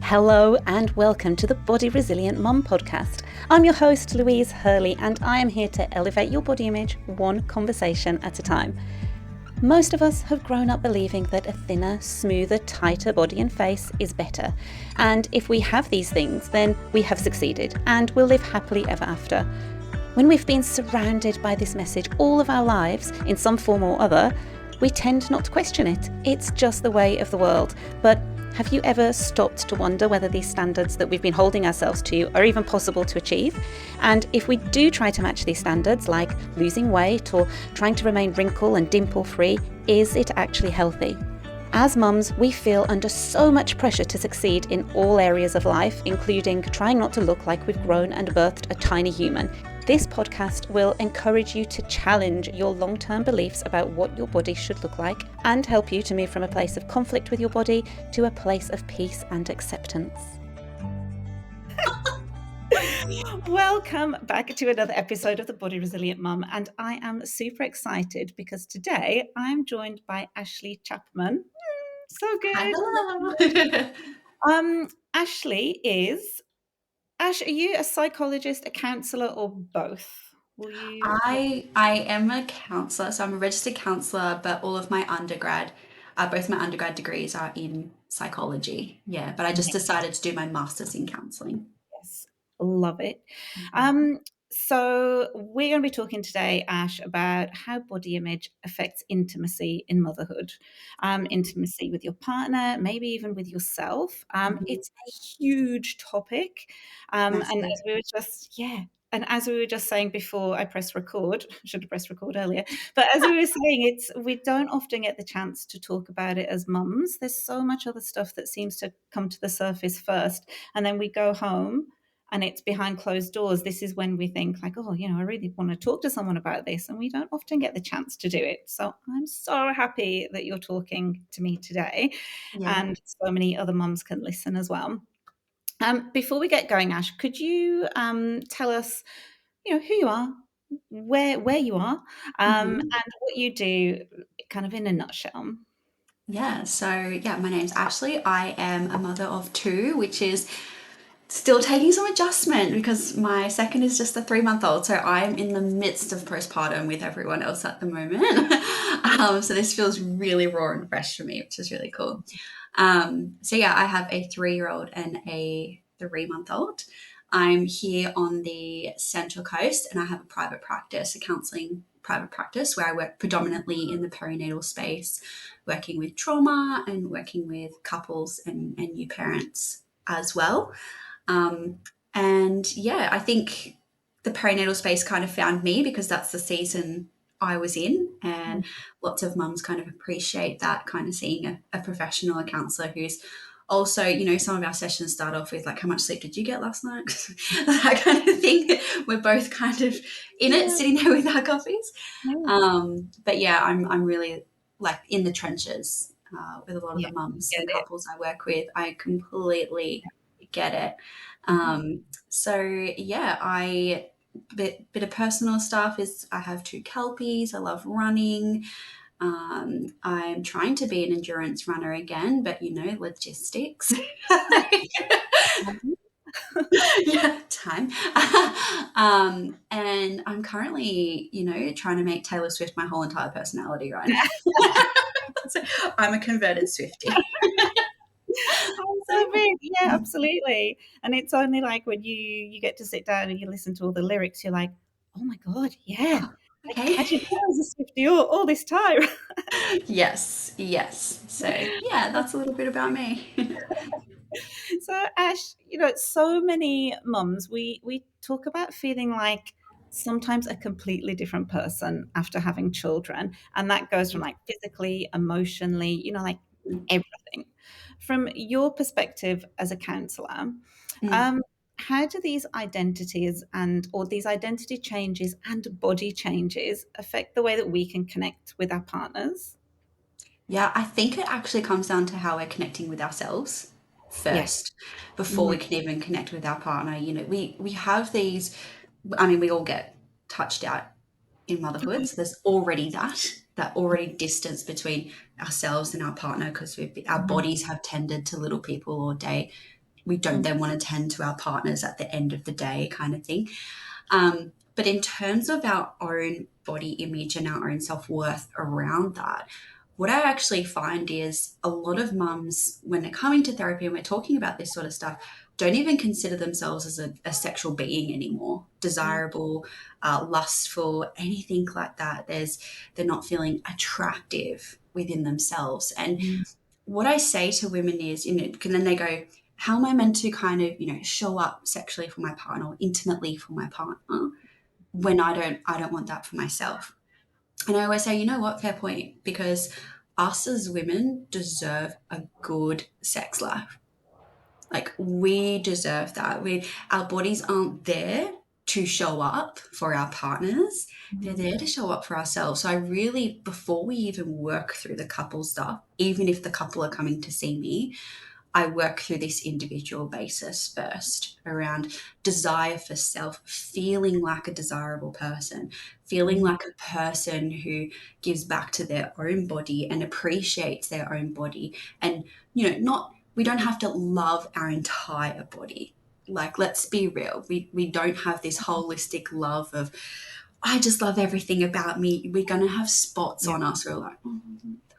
Hello and welcome to the Body Resilient Mum podcast. I'm your host, Louise Hurley, and I am here to elevate your body image one conversation at a time. Most of us have grown up believing that a thinner, smoother, tighter body and face is better. And if we have these things, then we have succeeded and will live happily ever after. When we've been surrounded by this message all of our lives in some form or other, we tend not to question it. It's just the way of the world. But have you ever stopped to wonder whether these standards that we've been holding ourselves to are even possible to achieve? And if we do try to match these standards, like losing weight or trying to remain wrinkle and dimple free, is it actually healthy? As mums, we feel under so much pressure to succeed in all areas of life, including trying not to look like we've grown and birthed a tiny human. This podcast will encourage you to challenge your long-term beliefs about what your body should look like and help you to move from a place of conflict with your body to a place of peace and acceptance. Welcome back to another episode of the Body Resilient Mum, and I am super excited because today I'm joined by Ashleigh Chapman. So good. Hello. Ashleigh is... Ash, are you a psychologist, a counsellor, or both? Will you... I am a counsellor, so I'm a registered counsellor, but all of my both my undergrad degrees are in psychology. Yeah, but I just decided to do my master's in counselling. Yes, love it. So we're going to be talking today, Ash, about how body image affects intimacy in motherhood, intimacy with your partner, maybe even with yourself. It's a huge topic, and Massive. as we were just saying before I pressed record, should have pressed record earlier, but as we were saying, we don't often get the chance to talk about it as mums. There's so much other stuff that seems to come to the surface first, and then we go home and it's behind closed doors. This is when we think like, oh, I really want to talk to someone about this, and we don't often get the chance to do it. So I'm so happy that you're talking to me today, Yeah. and so many other mums can listen as well. Before we get going, Ash, could you tell us, who you are, where you are, and hmm what you do, kind of in a nutshell? Yeah. So yeah, my name's Ashley. I am a mother of two, which is still taking some adjustment because my second is just a 3-month-old. So I'm in the midst of postpartum with everyone else at the moment. So this feels really raw and fresh for me, which is really cool. So yeah, I have a 3-year-old and a 3-month-old. I'm here on the Central Coast and I have a private practice, a counselling private practice where I work predominantly in the perinatal space, working with trauma and working with couples and new parents as well. And yeah, I think the perinatal space kind of found me because that's the season I was in. And lots of mums kind of appreciate that, kind of seeing a professional, a counsellor who's also, some of our sessions start off with like, how much sleep did you get last night? That kind of thing. We're both kind of in it, Yeah, sitting there with our coffees. yeah, But yeah, I'm really like in the trenches with a lot of yeah, the mums get and it. couples I work with. I completely get it. Mhm. So yeah, bit of personal stuff is I have 2 kelpies. I love running. I'm trying to be an endurance runner again, but logistics. Yeah, time. And I'm currently, trying to make Taylor Swift my whole entire personality right now. So I'm a converted Swiftie. I So love it. Yeah, absolutely. And it's only like when you get to sit down and you listen to all the lyrics, you're like, oh my God, yeah. oh, I okay. didn't know I was a Swiftie all this time. Yes, yes. So yeah, that's a little bit about me. So Ash, so many mums, we talk about feeling like sometimes a completely different person after having children. And that goes from like physically, emotionally, like everything. From your perspective as a counselor, Mm. um, how do these identities or these identity changes and body changes affect the way that we can connect with our partners? Yeah, I think it actually comes down to how we're connecting with ourselves Yes. first before Mhm. we can even connect with our partner. We have these, I mean, we all get touched out in motherhood. So there's already that already distance between ourselves and our partner because our Mhm. bodies have tended to little people all day. we don't then want to tend to our partners at the end of the day, kind of thing. But in terms of our own body image and our own self-worth around that, what I actually find is a lot of mums, when they're coming to therapy and we're talking about this sort of stuff, don't even consider themselves as a sexual being anymore, desirable, lustful, anything like that. They're not feeling attractive within themselves. And what I say to women is, and then they go, how am I meant to kind of, show up sexually for my partner or intimately for my partner when I don't want that for myself? And I always say, you know what, fair point, because us as women deserve a good sex life. Like we deserve that. Our bodies aren't there to show up for our partners. They're there to show up for ourselves. So I really, before we even work through the couple stuff, even if the couple are coming to see me, I work through this individual basis first around desire for self, feeling like a desirable person, feeling like a person who gives back to their own body and appreciates their own body. And, not, we don't have to love our entire body. Like, let's be real. We don't have this holistic love of, I just love everything about me. We're going to have spots Yeah. on us where we're like,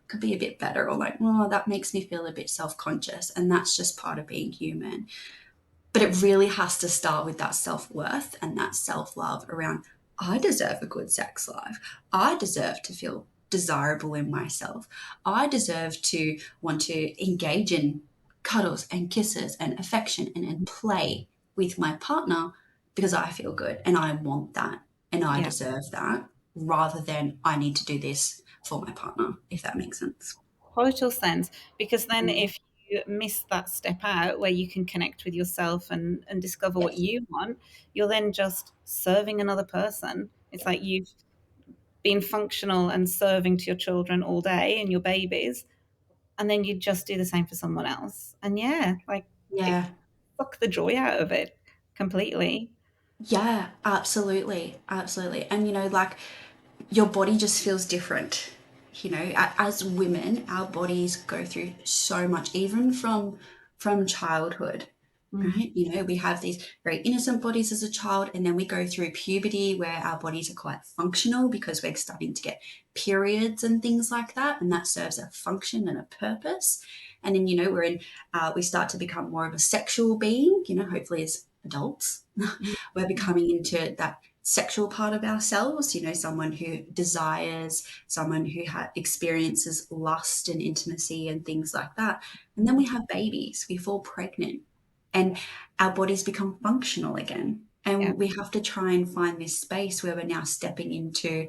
could be a bit better, or like, oh, that makes me feel a bit self-conscious, and that's just part of being human. But it really has to start with that self-worth and that self-love around, I deserve a good sex life. I deserve to feel desirable in myself. I deserve to want to engage in cuddles and kisses and affection and play with my partner because I feel good and I want that and I Yeah. deserve that, rather than I need to do this for my partner, if that makes sense. Total sense. Because then if you miss that step out where you can connect with yourself and discover what Yes. you want, you're then just serving another person. It's like you've been functional and serving to your children all day and your babies, and then you just do the same for someone else. And yeah, like it Yeah. suck the joy out of it completely. Yeah, absolutely. Absolutely. And, like, your body just feels different. As women, our bodies go through so much, even from childhood, Mm, right? We have these very innocent bodies as a child, and then we go through puberty where our bodies are quite functional because we're starting to get periods and things like that, and that serves a function and a purpose. And then, we start to become more of a sexual being, hopefully as adults. mm, We're becoming into that sexual part of ourselves, someone who desires, someone who experiences lust and intimacy and things like that. And then we have babies, we fall pregnant, and our bodies become functional again. yeah. And we have to try and find this space where we're now stepping into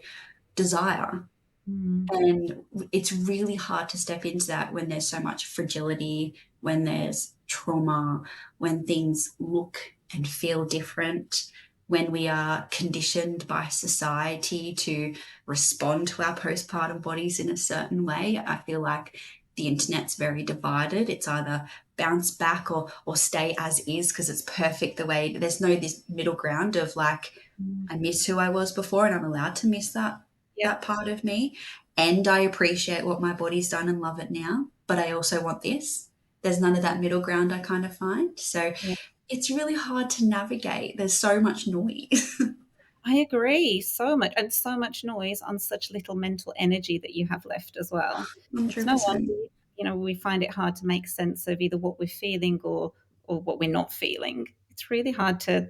desire. Mm, And it's really hard to step into that when there's so much fragility, when there's trauma, when things look and feel different, when we are conditioned by society to respond to our postpartum bodies in a certain way. I feel like the internet's very divided. It's either bounce back or stay as is because it's perfect the way. There's no this middle ground of like, mm. I miss who I was before and I'm allowed to miss Yeah, that part of me, and I appreciate what my body's done and love it now, but I also want this. There's none of that middle ground I kind of find. So yeah. it's really hard to navigate. There's so much noise. I agree so much, and so much noise on such little mental energy that you have left as well. It's no wonder, 100%. we find it hard to make sense of either what we're feeling or what we're not feeling. It's really hard to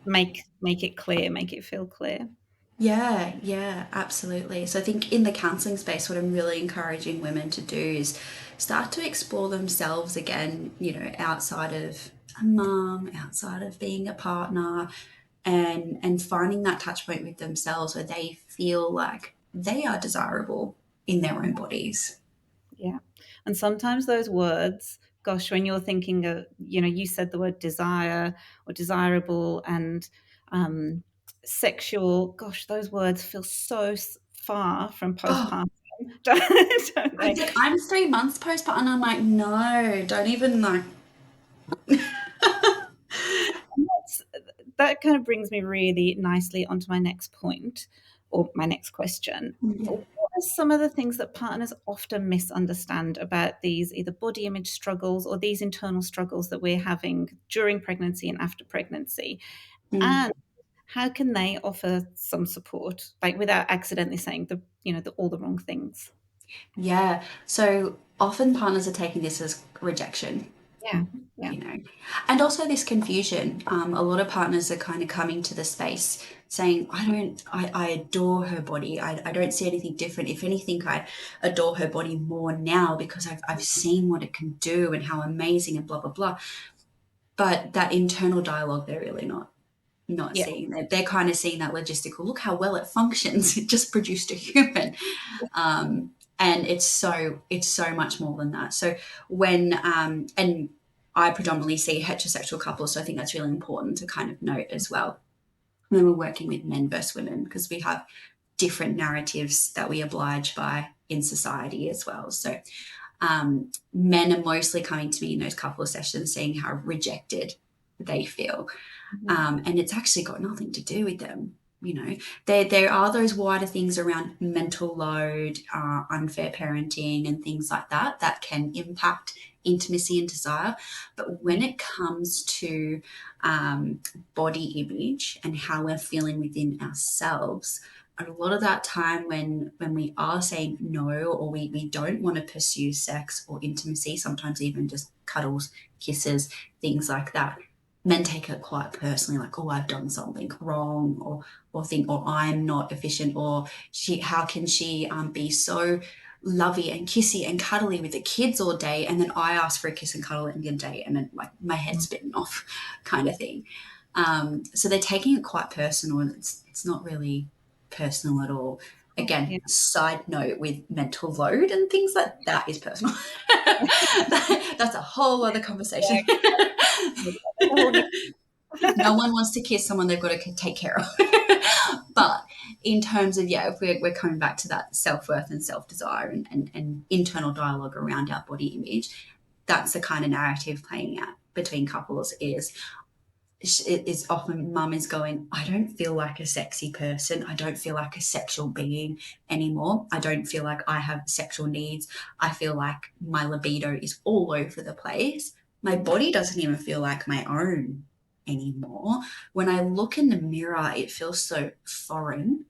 make it clear, make it feel clear. Yeah, yeah, absolutely. So I think in the counselling space, what I'm really encouraging women to do is start to explore themselves again, outside of a mum, outside of being a partner, and finding that touch point with themselves where they feel like they are desirable in their own bodies. Yeah. And sometimes those words, gosh, when you're thinking of, you said the word desire or desirable and um, sexual, gosh, those words feel so far from Oh, postpartum, don't I they? like I'm 3 months postpartum and I'm like, no, don't even like. And that kind of brings me really nicely onto my next point or my next question. Yeah. What are some of the things that partners often misunderstand about these either body image struggles or these internal struggles that we're having during pregnancy and after pregnancy? Mm. And how can they offer some support, like without accidentally saying all the wrong things? Yeah. So often partners are taking this as rejection, Yeah, yeah. and also this confusion. A lot of partners are kind of coming to the space saying, I adore her body. I don't see anything different. If anything, I adore her body more now because I've seen what it can do and how amazing and blah, blah, blah. But that internal dialogue, they're really not Yeah. seeing. They're kind of seeing that logistical, look how well it functions. It just produced a human. And it's so much more than that. So when and I predominantly see heterosexual couples, so I think that's really important to kind of note as well when we're working with men versus women, because we have different narratives that we oblige by in society as well. So men are mostly coming to me in those couple of sessions saying how rejected they feel. Mhm. And it's actually got nothing to do with them. There are those wider things around mental load, unfair parenting, and things like that that can impact intimacy and desire. But when it comes to body image and how we're feeling within ourselves, a lot of that time when we are saying no, or we don't want to pursue sex or intimacy, sometimes even just cuddles, kisses, things like that, men take it quite personally, like, oh, I've done something wrong, or think, or I'm not efficient, or how can she be so lovey and kissy and cuddly with the kids all day, and then I ask for a kiss and cuddle at the end of the day, and then like my head's bitten off, kind Yeah. of thing. So they're taking it quite personal, and it's not really personal at all. Oh, Again, yeah. side note with mental load and things like that is personal. That's a whole other conversation. Yeah. That's a whole new. No one wants to kiss someone they've got to take care of. But in terms of, yeah, if we're coming back to that self-worth and self-desire and internal dialogue around our body image, that's the kind of narrative playing out between couples is often mum is going, I don't feel like a sexy person. I don't feel like a sexual being anymore. I don't feel like I have sexual needs. I feel like my libido is all over the place. My body doesn't even feel like my own anymore. When I look in the mirror, it feels so foreign,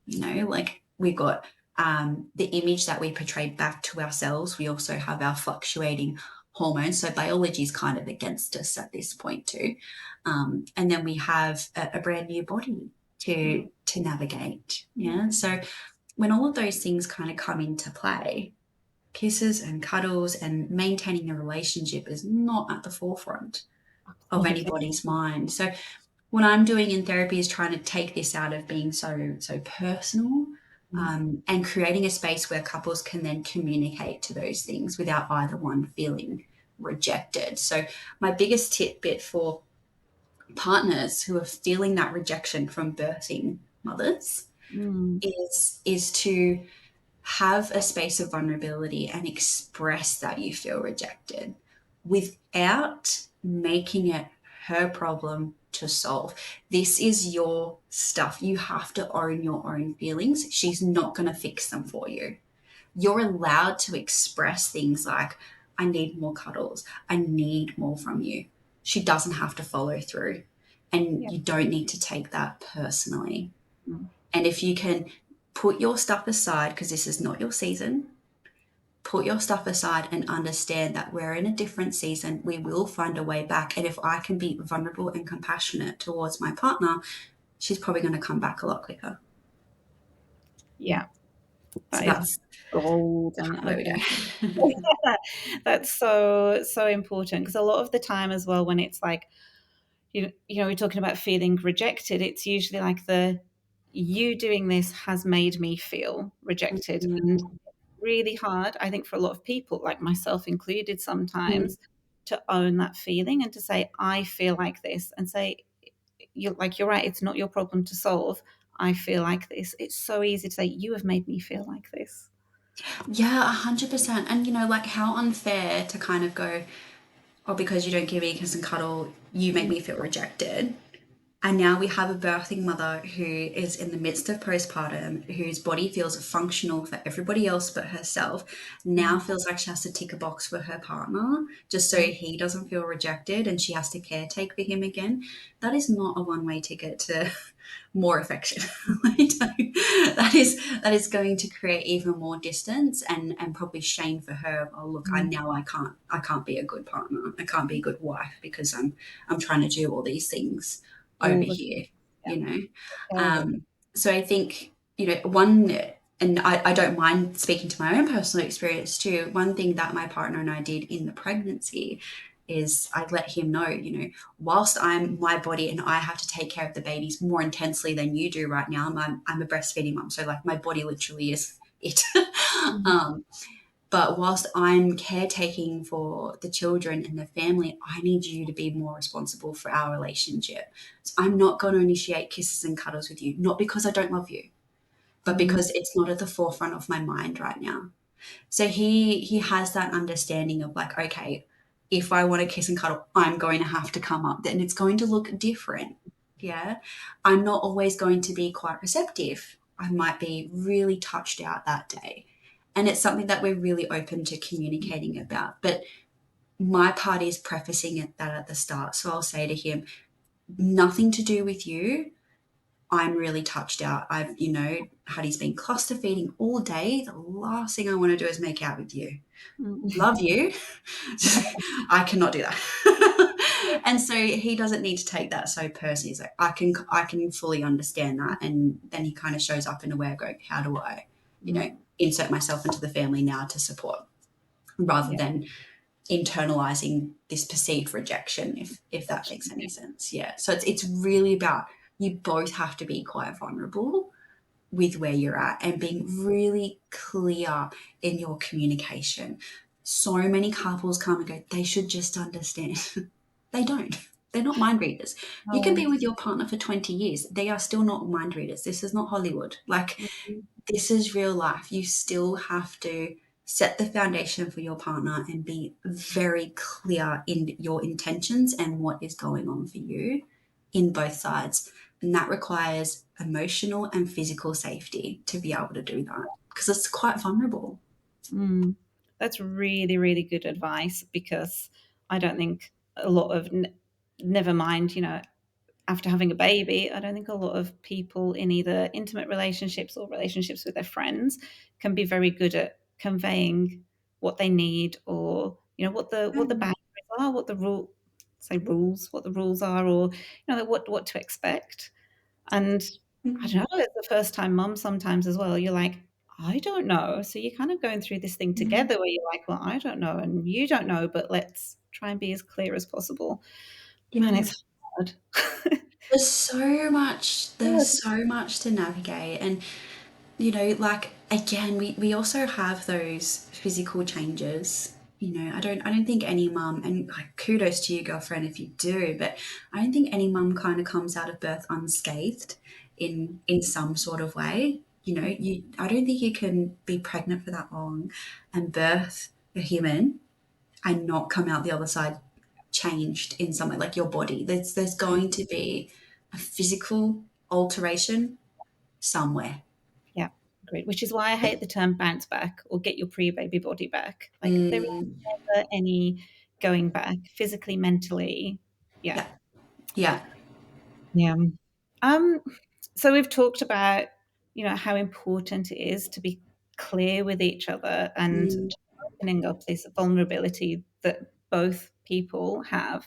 like we've got the image that we portray back to ourselves. We also have our fluctuating hormones. So biology is kind of against us at this point too. And then we have a brand new body to navigate. Yeah. So when all of those things kind of come into play, kisses and cuddles and maintaining a relationship is not at the forefront of Absolutely. anybody's mind. So what I'm doing in therapy is trying to take this out of being so personal, and creating a space where couples can then communicate to those things without either one feeling rejected. So my biggest tidbit for partners who are feeling that rejection from birthing mothers Mm. is to have a space of vulnerability and express that you feel rejected without making it her problem to solve. This is your stuff. You have to own your own feelings. She's not going to fix them for you. You're allowed to express things like, I need more cuddles. I need more from you. She doesn't have to follow through. And Yeah. you don't need to take that personally. Mm. And if you can put your stuff aside, because this is not your season, put your stuff aside and understand that we're in a different season. We will find a way back. And if I can be vulnerable and compassionate towards my partner, she's probably going to come back a lot quicker. Yeah. So That is that's golden. kind of where we Okay. go. That's so, so important because a lot of the time as well, when it's like, we're talking about feeling rejected, it's usually like you doing this has made me feel rejected. And really hard, I think, for a lot of people, like myself included, sometimes to own that feeling and to say, I feel like this, and say, you're right, it's not your problem to solve. I feel like this. It's so easy to say, you have made me feel like this. Yeah, 100%. And like how unfair to kind of go, oh, because you don't give me a kiss and cuddle, you make me feel rejected. And now we have a birthing mother who is in the midst of postpartum, whose body feels functional for everybody else but herself, now feels like she has to tick a box for her partner just so he doesn't feel rejected and she has to caretake for him again. That is not a one-way ticket to more affection. That is going to create even more distance and probably shame for her. Oh look, I can't be a good partner. I can't be a good wife because I'm trying to do all these things over All the here, yeah, you know. terrible. So I think, one, and I don't mind speaking to my own personal experience too. One thing that my partner and I did in the pregnancy is I let him know, whilst I'm my body and I have to take care of the babies more intensely than you do right now. I'm a breastfeeding mom, so like my body literally is it. um, but whilst I'm caretaking for the children and the family, I need you to be more responsible for our relationship. So I'm not going to initiate kisses and cuddles with you, not because I don't love you, but Mm, because it's not at the forefront of my mind right now. So he has that understanding of like, okay, if I want to kiss and cuddle, I'm going to have to come up, then it's going to look different. Yeah. I'm not always going to be quite receptive. I might be really touched out that day. And it's something that we're really open to communicating about. But my part is prefacing that at the start. So I'll say to him, nothing to do with you. I'm really touched out. Hattie's been cluster feeding all day. The last thing I want to do is make out with you. mm, Love you. I cannot do that. And so he doesn't need to take that so personally. He's like, I can fully understand that. And then he kind of shows up in a way of going, how do I, insert myself into the family now to support rather yeah, than internalizing this perceived rejection, if that makes any sense. Yeah. So it's really about, you both have to be quite vulnerable with where you're at and being really clear in your communication. So many couples come and go, they should just understand. They don't. They're not mind readers. You can be no, with your partner for 20 years. They are still not mind readers. This is not Hollywood. Like, mm, this is real life. You still have to set the foundation for your partner and be very clear in your intentions and what is going on for you in both sides. And that requires emotional and physical safety to be able to do that because it's quite vulnerable. mm. That's really, really good advice because I don't think a lot of, never mind, after having a baby, I don't think a lot of people in either intimate relationships or relationships with their friends can be very good at conveying what they need, or what the Mm, boundaries are, what the what the rules are, or what to expect. And I don't mm, know, as a first time mum sometimes as well, you're like, I don't know. So you're kind of going through this thing mm. together where you're like, well, I don't know and you don't know, but let's try and be as clear as possible. Man, Yeah. it's hard. There's so much to navigate. And like, again, we also have those physical changes. I don't think any mum, and like, kudos to you, girlfriend, if you do, but I don't think any mum kind of comes out of birth unscathed in some sort of way. I don't think you can be pregnant for that long and birth a human and not come out the other side changed in some way, like your body. There's going to be a physical alteration somewhere. Yeah, agreed. Which is why I hate the term bounce back or get your pre-baby body back. Like there is Mm, never any going back physically, mentally. Yeah. yeah, yeah. Yeah. Um, so we've talked about, how important it is to be clear with each other and Mm, just opening up this vulnerability that both people have.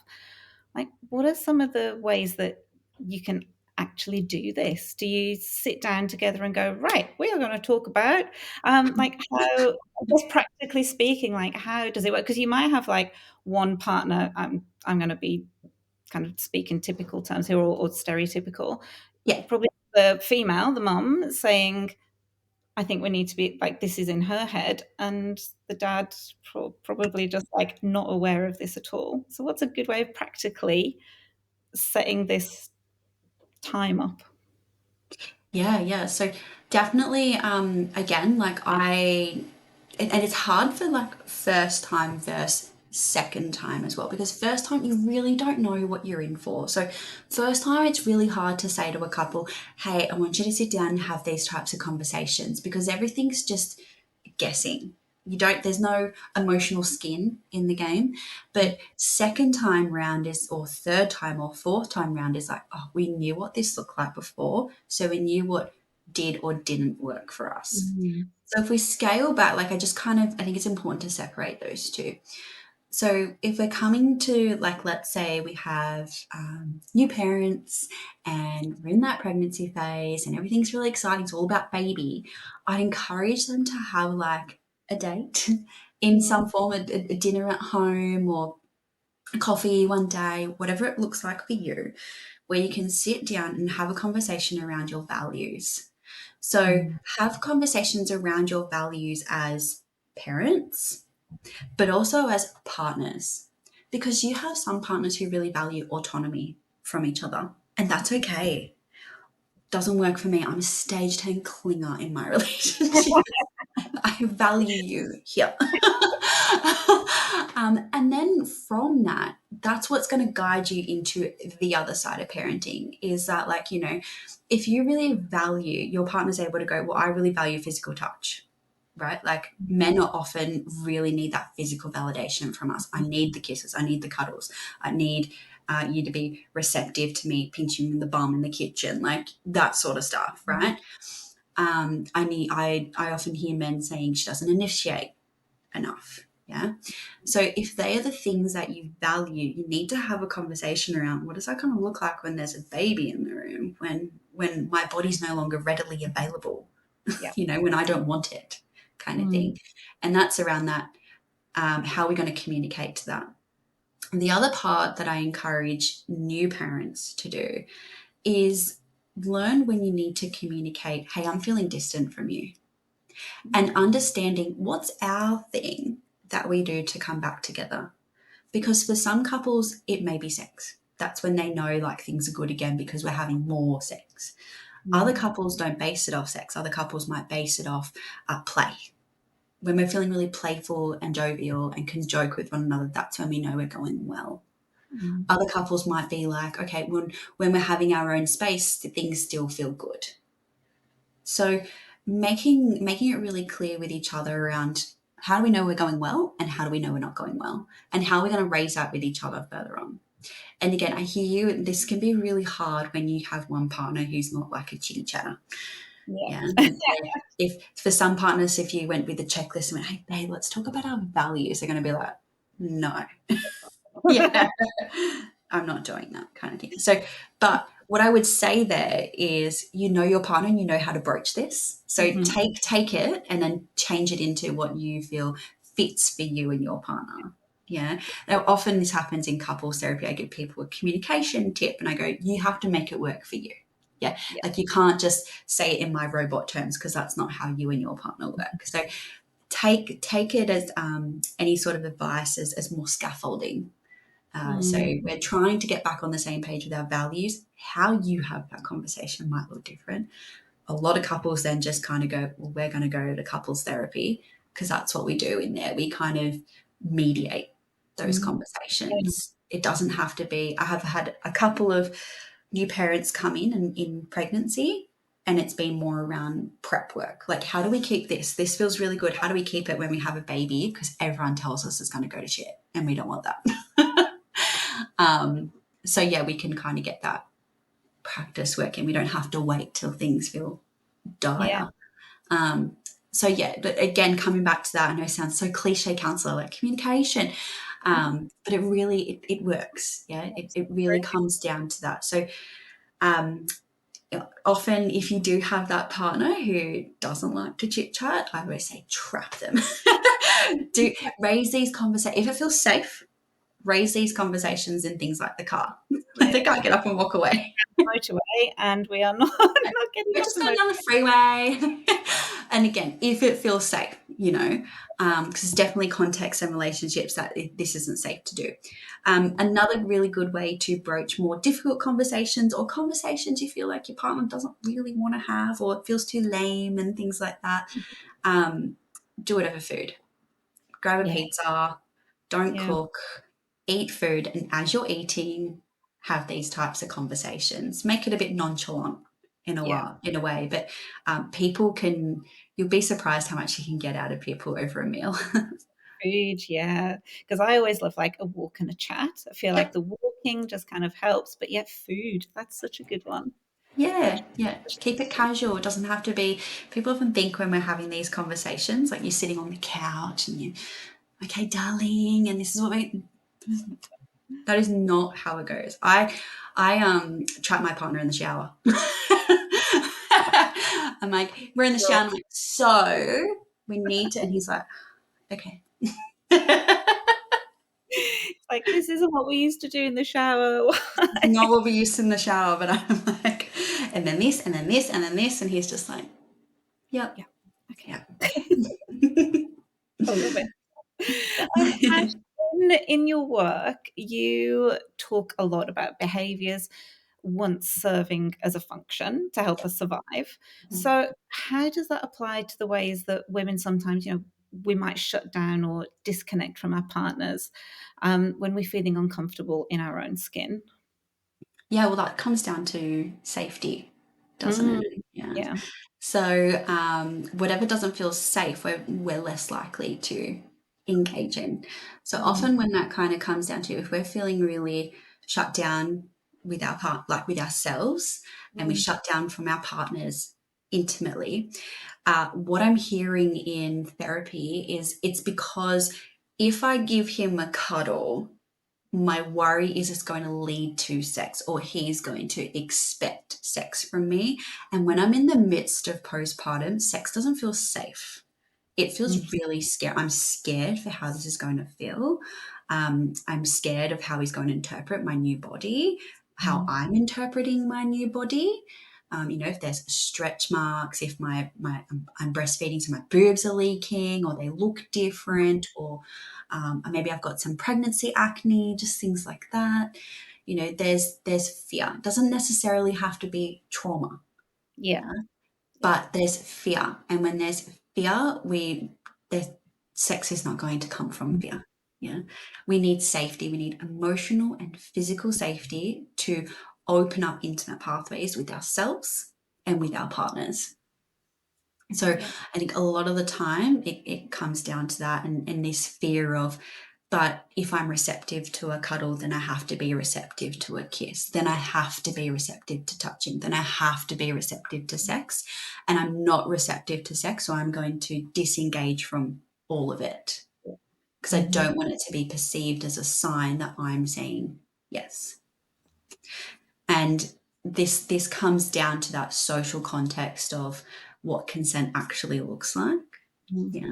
Like, what are some of the ways that you can actually do this? Do you sit down together and go, right, we are going to talk about, like, how, just practically speaking, like, how does it work? Because you might have like one partner. I'm going to be kind of speak in typical terms here, or stereotypical. yeah, Probably the female, the mum, saying, I think we need to be like, this is in her head, and the dad probably just like not aware of this at all. So, what's a good way of practically setting this time up? yeah, yeah. So definitely, again, like and it's hard for like first time versus second time as well, because first time you really don't know what you're in for. So first time it's really hard to say to a couple, hey, I want you to sit down and have these types of conversations, because everything's just guessing. There's no emotional skin in the game. But second time round is, or third time or fourth time round is like, oh, we knew what this looked like before, so we knew what did or didn't work for us. So if we scale back, like I think it's important to separate those two. So if we're coming to, like, let's say we have new parents and we're in that pregnancy phase and everything's really exciting, it's all about baby, I'd encourage them to have like a date in some form, a dinner at home or a coffee one day, whatever it looks like for you, where you can sit down and have a conversation around your values. So have conversations around your values as parents, but also as partners, because you have some partners who really value autonomy from each other, and that's okay. Doesn't work for me. I'm a stage 10 clinger in my relationship. I value you here. And then from that, that's what's going to guide you into the other side of parenting, is that, like, if you really value, your partner's able to go, well, I really value physical touch, right? Like, men are often really need that physical validation from us. I need the kisses. I need the cuddles. I need you to be receptive to me pinching in the bum in the kitchen, like that sort of stuff, right? I often hear men saying she doesn't initiate enough. Yeah. So if they are the things that you value, you need to have a conversation around, what does that kind of look like when there's a baby in the room, when my body's no longer readily available, when I don't want it, kind of thing. And that's around that. How are we going to communicate to that? And the other part that I encourage new parents to do is learn when you need to communicate, hey, I'm feeling distant from you, and understanding what's our thing that we do to come back together. Because for some couples, it may be sex. That's when they know, like, things are good again because we're having more sex. Other couples don't base it off sex. Other couples might base it off play. When we're feeling really playful and jovial and can joke with one another, that's when we know we're going well. Other couples might be like, okay, when we're having our own space, things still feel good. So making it really clear with each other around, how do we know we're going well and how do we know we're not going well, and how are we going to raise that with each other further on. And again, I hear you, this can be really hard when you have one partner who's not like a chitty chatter. Yeah. If for some partners, if you went with the checklist and went, hey, babe, let's talk about our values, they're going to be like, no. Yeah. I'm not doing that kind of thing. So, but what I would say there is, your partner and you know how to broach this. So take it and then change it into what you feel fits for you and your partner. Yeah. Now, often this happens in couples therapy. I give people a communication tip and I go, you have to make it work for you. Yeah. Like, you can't just say it in my robot terms, because that's not how you and your partner work. So take it as any sort of advice as more scaffolding. So we're trying to get back on the same page with our values. How you have that conversation might look different. A lot of couples then just kind of go, well, we're going to go to couples therapy, because that's what we do in there. We kind of mediate those conversations. It doesn't have to be. I have had a couple of new parents come in pregnancy, and it's been more around prep work. Like, how do we keep this? This feels really good. How do we keep it when we have a baby? Because everyone tells us it's going to go to shit, and we don't want that. So yeah, we can kind of get that practice working. We don't have to wait till things feel dire. So yeah, but again, coming back to that, I know it sounds so cliche, counselor, like communication, but it really, it works. Yeah, it really comes down to that. So often if you do have that partner who doesn't like to chit chat, I always say trap them. Do raise these conversations. If it feels safe, raise these conversations in things like the car. They can't get up and walk away. Motorway, and we are not getting We're off just the going down the freeway. And again, if it feels safe, because there's definitely contexts and relationships that this isn't safe to do. Another really good way to broach more difficult conversations, or conversations you feel like your partner doesn't really want to have, or it feels too lame and things like that, do it over food. Grab a pizza, Don't Yeah. cook, eat food, and as you're eating, have these types of conversations. Make it a bit nonchalant Yeah. in a way, but people can. You'll be surprised how much you can get out of people over a meal. Food, yeah. Because I always love, like, a walk and a chat. I feel like Yep. the walking just kind of helps, but yet food, that's such a good one. Such Yeah, yeah. such Keep it casual. It doesn't have to be. People often think when we're having these conversations, like you're sitting on the couch and you, okay, darling, and this is what we. That is not how it goes. I trap my partner in the shower. I'm like, we're in the shower. I'm like, so we need to, and he's like, okay. It's like, "This isn't what we used to do in the shower." Not Why? what we used in the shower, but I'm like, and then this, and then this, and then this, and he's just like, yep, Yeah. Okay. yep. I love it. And in your work, you talk a lot about behaviors once serving as a function to help us survive. So, how does that apply to the ways that women sometimes, we might shut down or disconnect from our partners when we're feeling uncomfortable in our own skin? Yeah, well, that comes down to safety, doesn't Mm, it? Yeah. yeah. So, whatever doesn't feel safe, we're less likely to engage in. So Mm, often, when that kind of comes down to if we're feeling really shut down with our like with ourselves, and we mm, shut down from our partners intimately, what I'm hearing in therapy is it's because if I give him a cuddle, my worry is it's going to lead to sex or he's going to expect sex from me. And when I'm in the midst of postpartum, sex doesn't feel safe. It mm, feels really scary. I'm scared for how this is going to feel. I'm scared of how he's going to interpret my new body, how mm, I'm interpreting my new body. If there's stretch marks, if I'm breastfeeding, so my boobs are leaking, or they look different, or maybe I've got some pregnancy acne, just things like that. There's fear. It doesn't necessarily have to be trauma. yeah. Yeah, Yeah. but there's fear, and when there's fear, there's sex is not going to come from fear. Yeah, we need safety. We need emotional and physical safety to open up intimate pathways with ourselves and with our partners. So Yeah. I think a lot of the time it comes down to that, and this fear of, but if I'm receptive to a cuddle, then I have to be receptive to a kiss. Then I have to be receptive to touching. Then I have to be receptive to sex. And I'm not receptive to sex, so I'm going to disengage from all of it because I Mhm. don't want it to be perceived as a sign that I'm saying yes. And this comes down to that social context of what consent actually looks like. Mm, Yeah.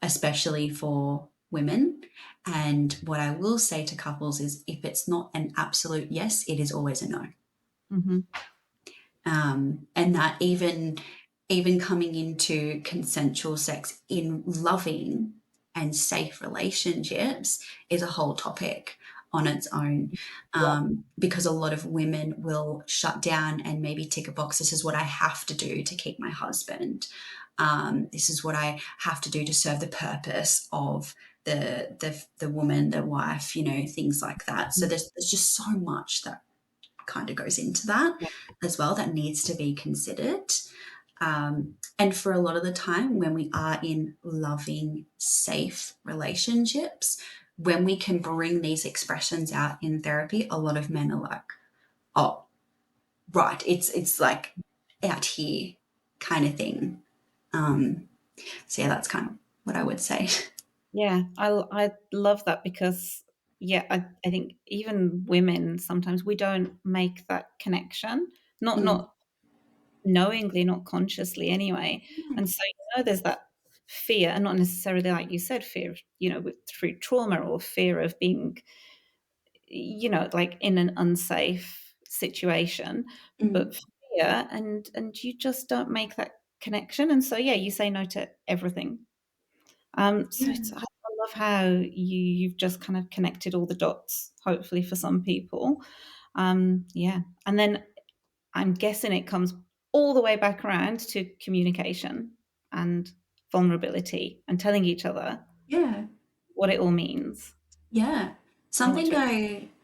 Especially for women. And what I will say to couples is if it's not an absolute yes, it is always a no. mhm. And that even coming into consensual sex in loving and safe relationships is a whole topic on its own, Yeah. because a lot of women will shut down and maybe tick a box. This is what I have to do to keep my husband. This is what I have to do to serve the purpose of the woman, the wife, things like that. So Mm, there's just so much that kind of goes into that yeah. as well that needs to be considered. And for a lot of the time, when we are in loving, safe relationships, when we can bring these expressions out in therapy, a lot of men are like, "Oh, right, it's like out here, kind of thing." Um, so yeah, that's kind of what I would say. Yeah, I love that because, yeah, I think even women, sometimes we don't make that connection, Mm. not knowingly, not consciously anyway, and so, there's that fear, and not necessarily, like you said, fear of, with through trauma or fear of being, like, in an unsafe situation, but Mm. fear, and you just don't make that connection, and so, yeah, you say no to everything. So Yeah. it's I love how you've just kind of connected all the dots, hopefully for some people. Yeah, and then I'm guessing it comes all the way back around to communication and vulnerability and telling each other, Yeah. what it all means. Yeah. And what Something to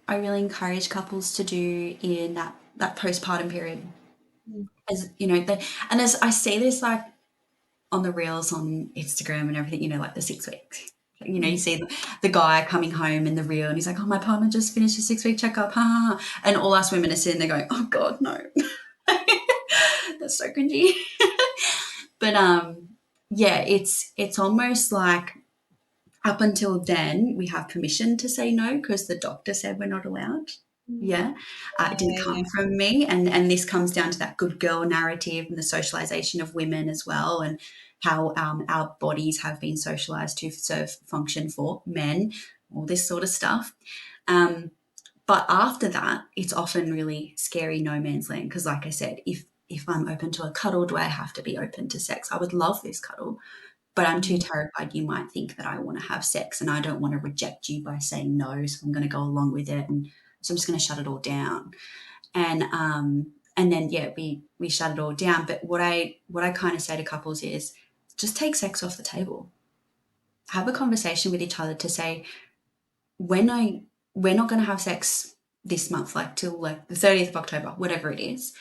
I really encourage couples to do in that postpartum period expect. is, you know, and as I see this like on the reels on Instagram and everything, you know, like the 6 weeks. You know, you Mm. see the guy coming home in the reel and he's like, oh, my partner just finished a 6 week checkup. Ha, ha, ha. And all us women are sitting there going, oh, God, no. That's so cringy. But yeah, it's almost like up until then we have permission to say no because the doctor said we're not allowed. Yeah, it didn't Yeah, come yeah. from me, and this comes down to that good girl narrative and the socialization of women as well, and how our bodies have been socialized to serve function for men, all this sort of stuff. Um, but after that, it's often really scary no man's land because, like I said, if I'm open to a cuddle, do I have to be open to sex? I would love this cuddle, but I'm too Mm. terrified you might think that I want to have sex and I don't want to reject you by saying no. So I'm going to go along with it. And so I'm just going to shut it all down. And then, yeah, we shut it all down. But what I kind of say to couples is just take sex off the table. Have a conversation with each other to say, we're not going to have sex this month, like till like the 30th of October, whatever it is,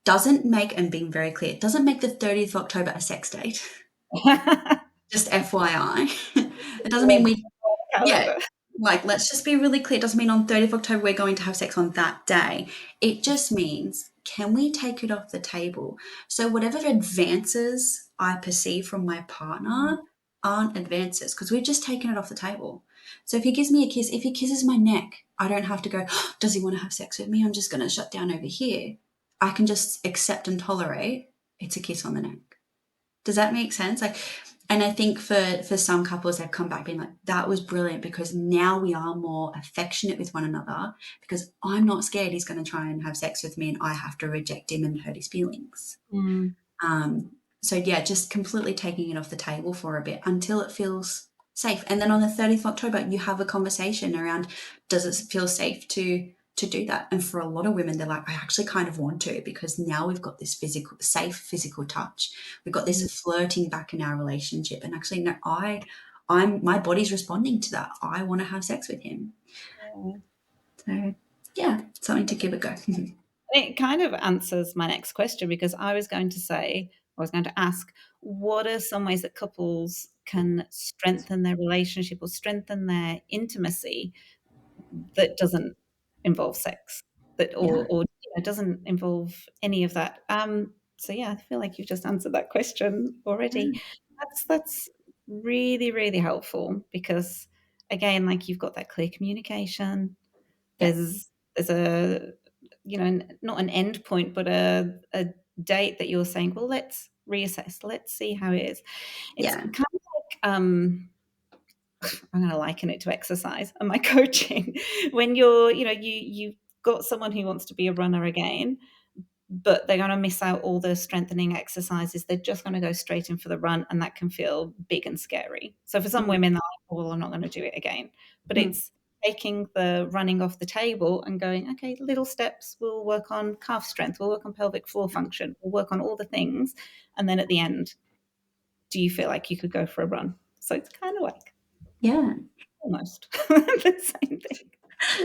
doesn't make, and being very clear, doesn't make the 30th of October a sex date. Just FYI. It doesn't mean Red we, yeah, calendar. like let's just be really clear. It doesn't mean on 30th of October we're going to have sex on that day. It just means, can we take it off the table? So whatever advances I perceive from my partner aren't advances because we've just taken it off the table. So if he gives me a kiss, if he kisses my neck, I don't have to go, does he want to have sex with me? I'm just going to shut down over here. I can just accept and tolerate it's a kiss on the neck. Does that make sense? Like, and I think for some couples, they've come back being like, that was brilliant because now we are more affectionate with one another because I'm not scared he's going to try and have sex with me and I have to reject him and hurt his feelings. Mm. Um, so yeah, just completely taking it off the table for a bit until it feels safe. And then on the 30th of October, you have a conversation around, does it feel safe to do that? And for a lot of women, they're like, I actually kind of want to because now we've got this safe physical touch. We've got Mm. this flirting back in our relationship. And actually, no, I'm my body's responding to that. I want to have sex with him. Yeah. So yeah, something to give a go. It kind of answers my next question because I was going to ask, what are some ways that couples can strengthen their relationship or strengthen their intimacy that doesn't involve sex, that Yeah. or doesn't involve any of that? So yeah, I feel like you've just answered that question already. That's really really helpful because again, like you've got that clear communication. Yeah. There's a not an end point, but a date that you're saying, well, let's reassess, let's see how it is. It's Yeah. kind of like I'm going to liken it to exercise and my coaching. When you've got someone who wants to be a runner again, but they're going to miss out all the strengthening exercises. They're just going to go straight in for the run, and that can feel big and scary. So for some Mm, women, they're like, "Oh, well, I'm not going to do it again." But mm, it's taking the running off the table and going, okay, little steps. We'll work on calf strength. We'll work on pelvic floor function. We'll work on all the things, and then at the end, do you feel like you could go for a run? So it's kind of like yeah. almost the same thing.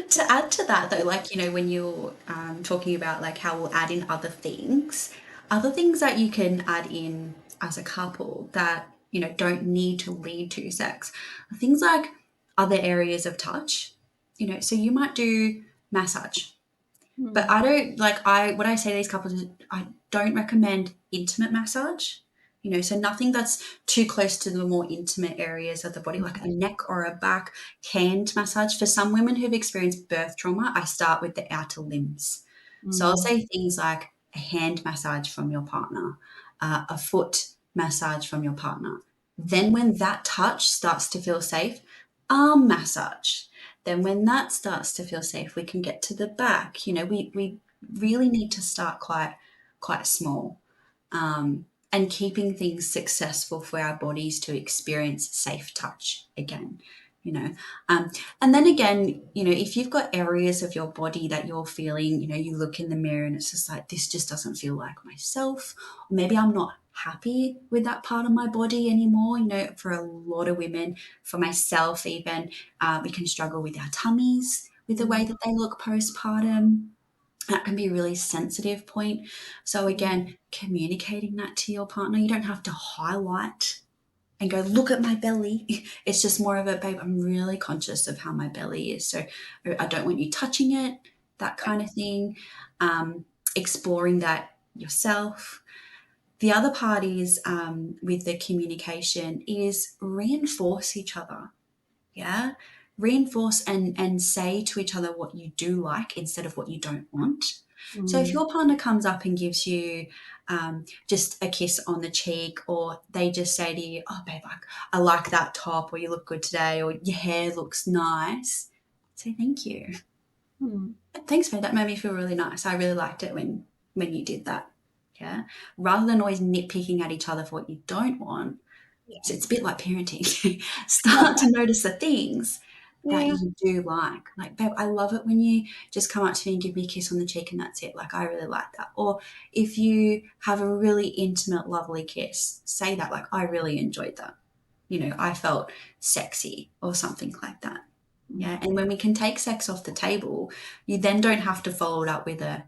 To add to that though, like, you know, when you're talking about like how we'll add in other things that you can add in as a couple that, you know, don't need to lead to sex are things like other areas of touch. You know, so you might do massage, but Mm, I don't like what I say to these couples is I don't recommend intimate massage. You know, so nothing that's too close to the more intimate areas of the body, like a neck or a back. Hand massage. For some women who've experienced birth trauma, I start with the outer limbs. So I'll mm, say things like a hand massage from your partner, a foot massage from your partner. Then when that touch starts to feel safe, arm massage. Then when that starts to feel safe, we can get to the back. You know, we really need to start quite small, and keeping things successful for our bodies to experience safe touch again. You know, and then again, you know, if you've got areas of your body that you're feeling, you know, you look in the mirror and it's just like this just doesn't feel like myself, or maybe I'm not happy with that part of my body anymore. You know, for a lot of women, for myself even, we can struggle with our tummies, with the way Mm, that they look postpartum. That can be a really sensitive point. So mm, again, communicating that to your partner, you don't have to highlight and go, look at my belly. It's just more of a, babe, I'm really conscious of how my belly is. So I don't want you touching it, that yeah. kind of thing. Exploring that yourself. The other part is with the communication is reinforce each other. Yeah. Reinforce and say to each other what you do like instead of what you don't want. So if Mm, your partner comes up and gives you just a kiss on the cheek, or they just say to you, oh, babe, I like that top, or you look good today, or your hair looks nice, say thank you. mm, Thanks, babe. That made me feel really nice. I really liked it when you did that. Yeah. Rather than always nitpicking at each other for what you don't want, yeah. so it's a bit like parenting. Start to notice the things that Yeah. you do like. Like, babe, I love it when you just come up to me and give me a kiss on the cheek and that's it. Like, I really like that. Or if you have a really intimate, lovely kiss, say that, like, I really enjoyed that. You know, I felt sexy or something like that. Mm, Yeah. And when we can take sex off the table, you then don't have to follow it up with a,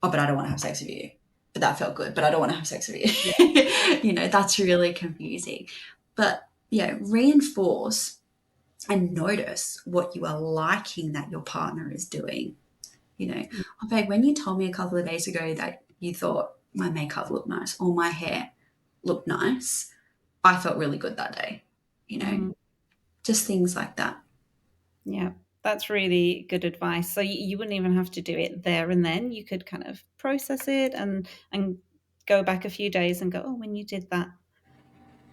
oh, but I don't want to have sex with you. But that felt good, but I don't want to have sex with yeah. you. You know, that's really confusing. But yeah, reinforce and notice what you are liking that your partner is doing. You know, oh, babe, when you told me a couple of days ago that you thought my makeup looked nice or my hair looked nice, I felt really good that day. You know, Mm, just things like that. yeah. That's really good advice. So you wouldn't even have to do it there and then. You could kind of process it and go back a few days and go, oh, when you did that.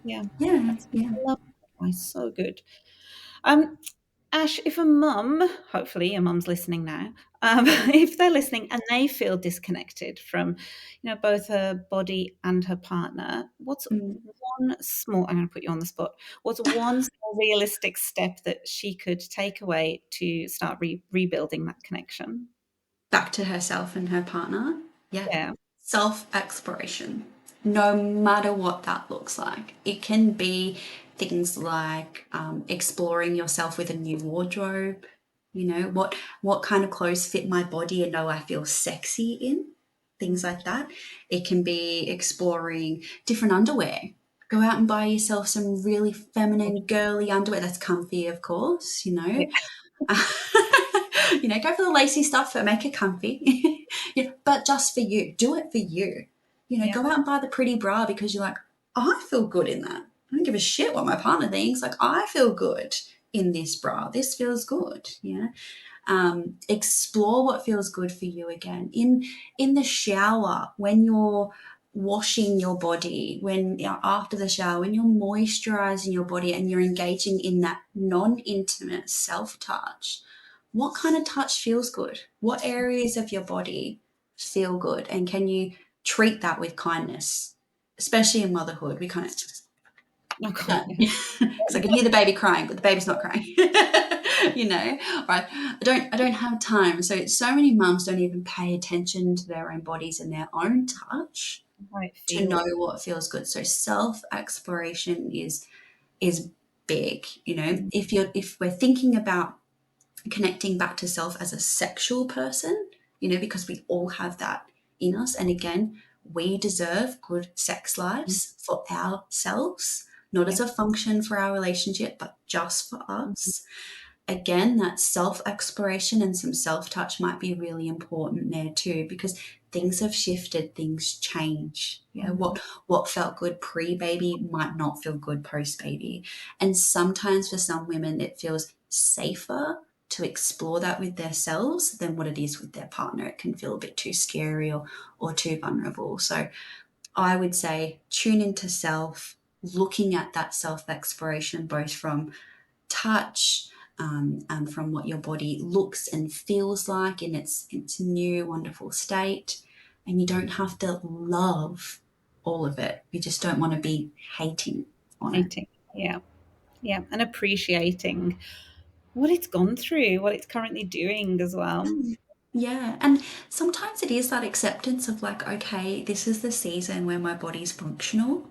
Yeah. Yeah, That's yeah. lovely advice. So good. Um, Ash, if a mum, hopefully your mum's listening now, if they're listening and they feel disconnected from, both her body and her partner, what's Mm. one small, I'm going to put you on the spot, what's one small realistic step that she could take away to start rebuilding that connection? Back to herself and her partner. Yeah. Yeah. Self exploration, no matter what that looks like. It can be things like exploring yourself with a new wardrobe. You know, what kind of clothes fit my body and know I feel sexy in, things Mm. like that. It can be exploring different underwear. Go out and buy yourself some really feminine, girly underwear that's comfy, of course, you Yeah. know. You know, go for the lacy stuff that make it comfy. Yeah, but just for you. Do it for you. You know, Yeah. go out and buy the pretty bra because you're like, I feel good in that. I don't give a shit what my partner thinks. Like, I feel good in this bra. This feels good. Yeah. Explore what feels good for you again. In the shower, when you're washing your body, when after the shower, when you're moisturizing your body and you're engaging in that non-intimate self-touch, what kind of touch feels good? What areas of your body feel good? And can you treat that with kindness? Especially in motherhood, we kind of, Oh God, no, yeah. because I can hear the baby crying, but the baby's not crying. You know, right? I don't have time. So many mums don't even pay attention to their own bodies and their own touch How it to know feels. what feels good. So self exploration is big. You know, Mm, if we're thinking about connecting back to self as a sexual person, you know, because we all have that in us. And again, we deserve good sex mm, lives for ourselves, not yeah. as a function for our relationship, but just for Mhm. us. Again, that self exploration and some self touch might be really important there too, because things have shifted, things change. Yeah, Mhm. what felt good pre baby might not feel good post baby, and sometimes for some women it feels safer to explore that with themselves than what it is with their partner. It can feel a bit too scary or too vulnerable. So I would say tune into self, looking at that self exploration both from touch, and from what your body looks and feels like in its new wonderful state. And you don't have to love all of it. You just don't want to be hating on it. Hating. Yeah. Yeah. And appreciating what it's gone through, what it's currently doing as well. Yeah, and sometimes it is that acceptance of like, okay, this is the season where my body's functional,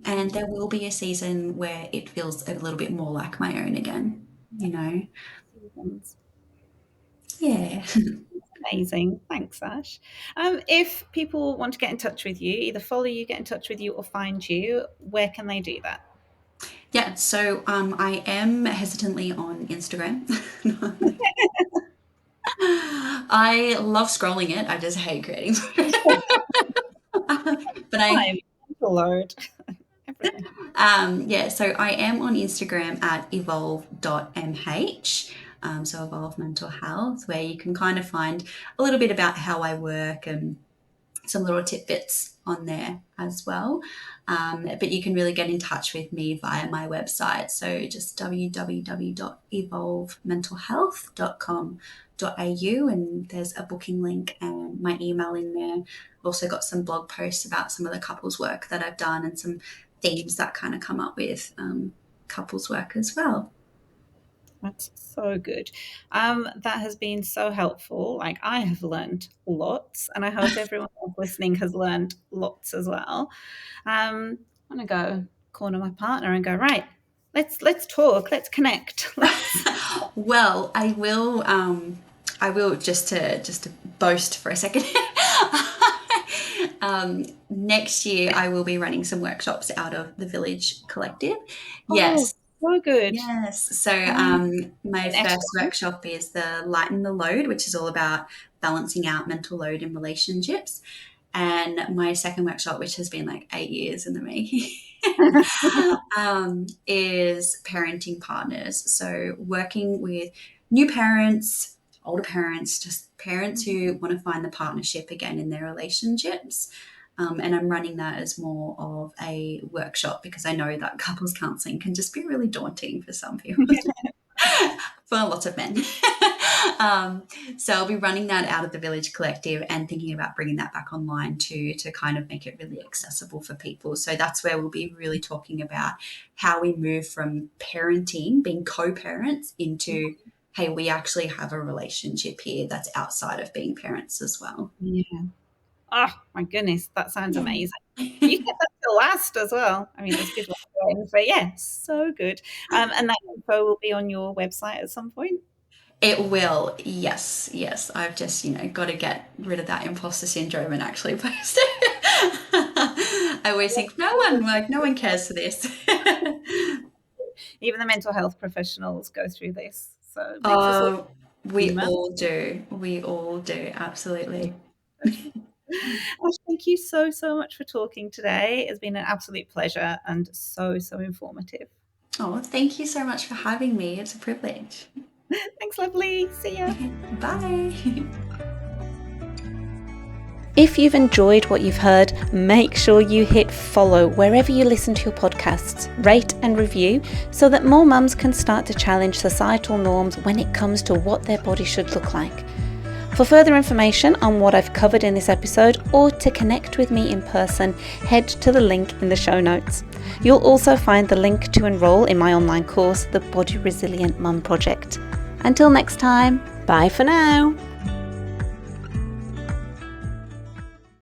and there will be a season where it feels a little bit more like my own again, you know? Seasons. Yeah. Amazing. Thanks, Ash. If people want to get in touch with you, either follow you, get in touch with you, or find you, where can they do that? Yeah, so I am hesitantly on Instagram. I love scrolling it. I just hate creating. But I Time, mental load, everything. Yeah, so I am on Instagram at evolve.mh, so Evolve Mental Health, where you can kind of find a little bit about how I work and some little tidbits on there as well. But you can really get in touch with me via my website. So just www.evolvementalhealth.com.au, and there's a booking link and my email in there. I've also got some blog posts about some of the couples work that I've done and some themes that kind of come up with couples work as well. That's so good. That has been so helpful. Like I have learned lots, and I hope everyone else listening has learned lots as well. I'm gonna go corner my partner and go, right, let's talk, let's connect. Let's Well, I will just to boast for a second. Next year, I will be running some workshops out of the Village Collective. oh, Yes, so good. yes. So my An first excellent. workshop is the Lighten the Load, which is all about balancing out mental load in relationships. And my second workshop, which has been like 8 years in the making, is parenting partners. So working with new parents, older parents, just parents who want to find the partnership again in their relationships. And I'm running that as more of a workshop because I know that couples counselling can just be really daunting for some people, for lots of men. um, so I'll be running that out of the Village Collective and thinking about bringing that back online too, to kind of make it really accessible for people. So that's where we'll be really talking about how we move from parenting, being co-parents, into, hey, we actually have a relationship here that's outside of being parents as well. Yeah. Oh my goodness, that sounds Yeah. amazing. You get that to last as well. I mean, there's good ones, but yeah, so good. And that info will be on your website at some point. It will, yes, yes. I've just, got to get rid of that imposter syndrome and actually post it. I always think no one cares for this. Even the mental health professionals go through this, so it makes us all Oh, we human. all do. We all do, absolutely. Ash, thank you so, so much for talking today. It's been an absolute pleasure and so, so informative. Oh, thank you so much for having me. It's a privilege. Thanks, lovely. See ya. Bye. If you've enjoyed what you've heard, make sure you hit follow wherever you listen to your podcasts, rate and review so that more mums can start to challenge societal norms when it comes to what their body should look like. For further information on what I've covered in this episode or to connect with me in person, head to the link in the show notes. You'll also find the link to enroll in my online course, The Body Resilient Mum Project. Until next time, bye for now.